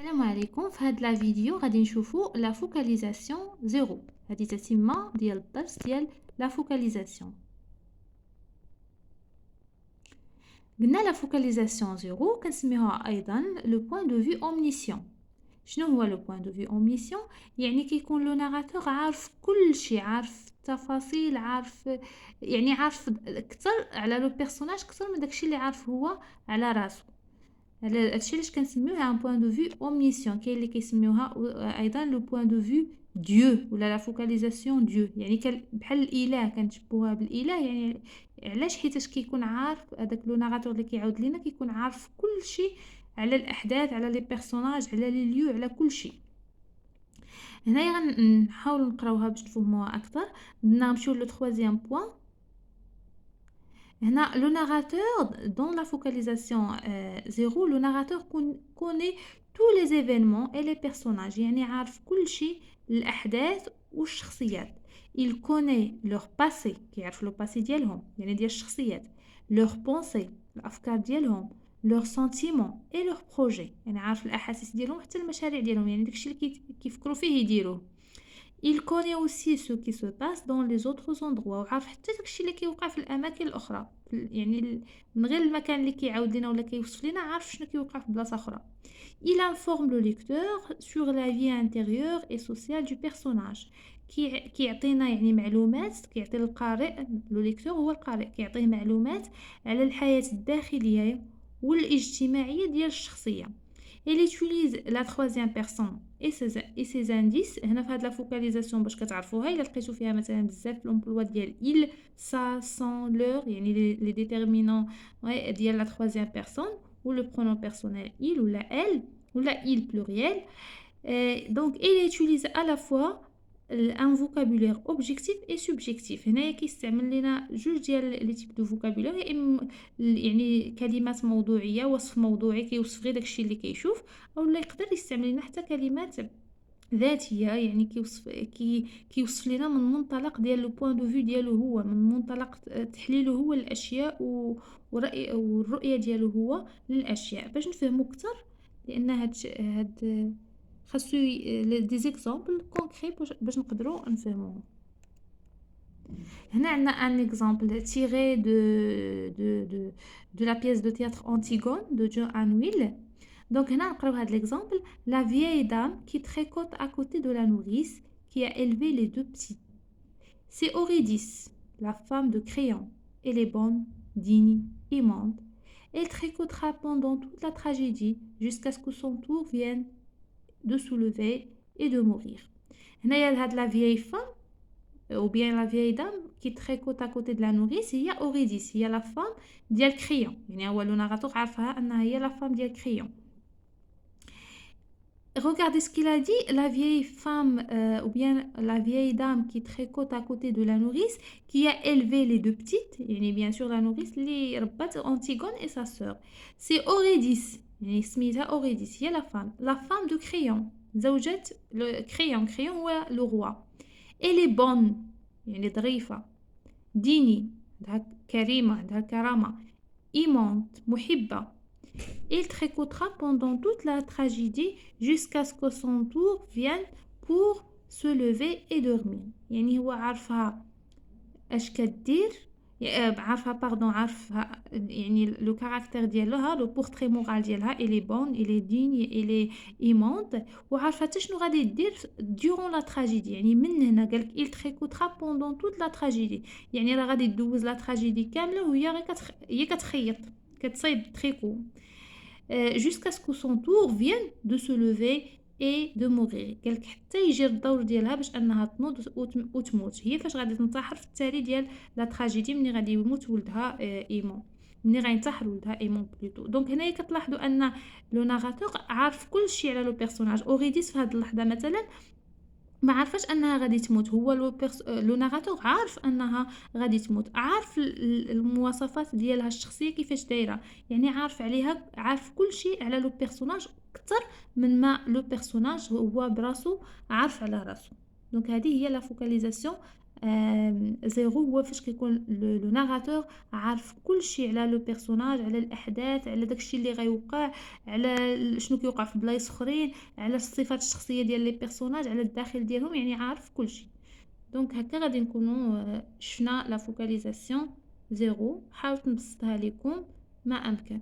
السلام عليكم. في هاد لا فيديو غادي نشوفوا لا فوكاليزاسيون زيرو. هذه تسمى ديال الدرس ديال لا فوكاليزاسيون. قلنا لا فوكاليزاسيون زيرو كنسميوها ايضا لو بوين دو في اومنيسيون. شنو هو لو بوين دو في اومنيسيون؟ يعني كيكون لو ناراتور عارف كل شيء، عارف التفاصيل، عارف يعني عارف اكثر على لو بيرسوناج اكثر من داكشي اللي عارف هو على راسو. هادشي علاش كنسميوها ان بوين دو في اومنيسيون. كاين اللي كيسميوها ايضا لو بوين دو في ديو ولا لا فوكاليزاسيون ديو، يعني بحال الاله، كنشبهوها بالاله. يعني علاش؟ حيتاش كيكون عارف هذاك لو ناراتور اللي كيعاود لينا، كيكون عارف كل شيء على الاحداث، على لي بيرسوناج، على لي ليو، على كل شيء. هنايا غنحاولوا نقراوها باش تفهموها اكثر. بدنا نمشيو لو 3 بوين. Le narrateur, dans la focalisation zéro, le narrateur connaît tous les événements et les personnages. يعني عارف كل شيء، الأحداث والشخصيات. Il connaît leur passé، كيعرف لو باسي ديالهم يعني ديال الشخصيات. Leur pensée، الأفكار ديالهم. Leurs sentiments et leurs projets، يعني عارف الأحاسيس ديالهم حتى المشاريع ديالهم، يعني داكشي اللي كيفكروا فيه يديروه. Il connaît aussi ce qui se passe dans les autres endroits، وعارف حتى داكشي اللي كيوقع في الاماكن الاخرى، يعني من غير المكان اللي كيعاود لنا ولا كيوصف لنا، عارف شنو كيوقع في بلاصه اخرى. Il informe le lecteur sur la vie intérieure et sociale du personnage. كيعطينا يعني معلومات، كيعطي القارئ، لو ليكتور هو القارئ، كيعطيه معلومات على الحياة الداخلية والاجتماعية ديال الشخصية. Elle utilise la troisième personne et ses indices. هنا في هاد لا فوكاليزاسيون باش كتعرفوها، الا لقيتو فيها مثلا بزاف لومبلوا ديال il ça son leur، يعني لي ديتيرمينون ديال لا troisième personne ou le pronom personnel il ou la elle ou la il pluriel. Donc il utilise à la fois un vocabulaire objectif et subjectif. هنايا كيستعمل لنا جوج ديال لي تيب دو فوكابولير، يا اما يعني كلمات موضوعيه، وصف موضوعي كيوصف غير داكشي اللي كيشوف، اولا يقدر يستعمل لنا حتى كلمات ذاتيه، يعني كيوصف لنا من منطلق ديال لو بوين دو في ديالو هو، من منطلق تحليله هو للاشياء والرؤيه ديالو هو للاشياء. باش نفهموا اكثر، لان هاد خاصو دي زيكزامبل كونكري باش نقدروا نفهموهم. هنا عندنا ان اكزامبل تيري دو لا بيèce de théâtre Antigone de John Will. Donc هنا نقراو هاد l'exemple. La vieille dame qui tricote à côté de la nourrice qui a élevé les deux petits. C'est Eurydice, la femme de Créon. Elle est bonne, digne, aimante. Elle tricotera pendant toute la tragédie jusqu'à ce que son tour vienne de soulever et de mourir. هنايا هاد la vieille femme ou bien la vieille dame qui tricote à côté de la nourrice هي Eurydice، هي la femme ديال كريون. يعني هو لو ناراتور عارفها انها هي la femme ديال كريون. Regardez ce qu'il a dit. La vieille femme ou bien la vieille dame qui tricote à côté de la nourrice qui a élevé les deux petites. يعني bien sûr la nourrice اللي ربات Antigone et sa sœur. C'est Eurydice، يعني سميتها Eurydice، هي la femme de Créon، زوجة كريون. كريون هو لو روا. Elle est bonne، يعني ظريفة. ديني، عندها كريمة، عندها كرامة. aimante، محبة. Il tricotera pendant toute la tragédie jusqu'à ce que son tour vienne pour se lever et dormir. يعني هو عارفها اش كدير، عارفها باردون، عارفها يعني لو كاركتير ديالها، لو بورتري مورال ديالها. إلي بون، إلي دين، إلي ايمونت، وعارفه حتى شنو غادي دير دورون لا تراجيدي. يعني من هنا قالك il tricotera pendant toute la tragédie، يعني راه غادي دوز لا تراجيدي كامله وهي غير هي كتخيط، كتصايب تريكو. jusqu'à ce que son tour vienne de se lever et de mourir. قالك حتى يجي الدور ديالها باش انها تنوض وتموت. هي فاش غادي تنتحر في التالي ديال لا تراجيدي، ملي غادي يموت ولدها ايمون، ملي غينتحر ولدها ايمون بلوتو. دونك هنايا كتلاحظوا ان لو ناراتور عارف كل شيء على لو بيرسوناج. اوريديس في هذه اللحظه مثلا ما عارفاش انها غادي تموت، هو لو ناراتور عارف انها غادي تموت، عارف المواصفات ديالها الشخصيه كيفاش دايره، يعني عارف عليها، عارف كل شيء على لو بيرسوناج اكثر من ما لو بيرسوناج هو براسو عارف على راسو. دونك هذه هي لا فوكاليزاسيون زيرو هو فاش كيكون لو ناراتور عارف كلشي على لو بيرسوناج، على الاحداث، على داكشي اللي غيوقع، على شنو كيوقع في بلايص اخرين، على الصفات الشخصيه ديال لي بيرسوناج، على الداخل ديالهم، يعني عارف كلشي. دونك هكا غادي نكونوا شفنا لا فوكاليزاسيون زيرو. حاولت نبسطها لكم ما امكن.